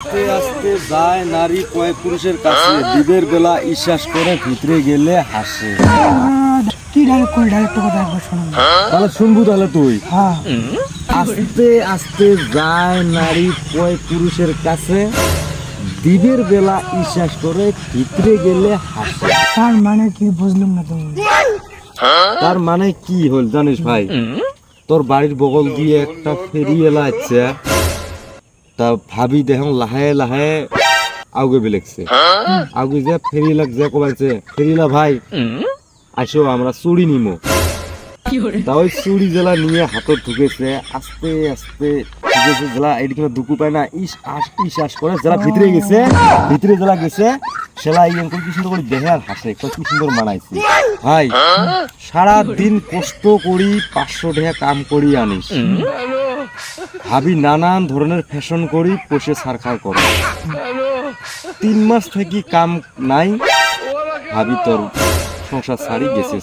আস্তে আস্তে যায় নারী কয় পুরুষের কাছে, দিনের বেলা বিশ্বাস করে ভিতরে গেলে হাসে। কি ডাইরেক্ট করে ডাইরেক্ট কথা একবার শোনো। তাহলে শুনবো তাহলে তুই। হ্যাঁ, আস্তে আস্তে যায় নারী কয় পুরুষের কাছে, দিনের বেলা বিশ্বাস করে ভিতরে গেলে হাসে। তার মানে কি বুঝলাম না তুমি? তার মানে কি হল জানিস ভাই, তোর বাড়ির বগল দিয়ে একটা ফেরি এলা আছে, তা ভাবি দেখুন লাহে লাহে আগে বেলেগছে, আগে যে ফেরি লাগছে কবাইছে ফেরিলা ভাই আসো আমরা চুরি নিমো। তা ওই চুরি জেলা নিয়ে হাতত ঢুকেছে, আস্তে আস্তে ঢুকেছে জেলা এদিকে দুকু পায় না, ইস করে জেলা ভিতরে গেছে, ভিতরে জেলা গেছে সেলা ইয়ে করে কি সুন্দর করে দেখে আর হাসে, কি সুন্দর মানাইছে ভাই। সারা দিন কষ্ট করি 500 টাকা কাম করি আনিস, ভাবি নানান ধরনের ফ্যাশন করি পোষে সারখার করে, 3 মাস থেকে কাম নাই, ভাবি তোর সংসার ছাড়ি গেছে।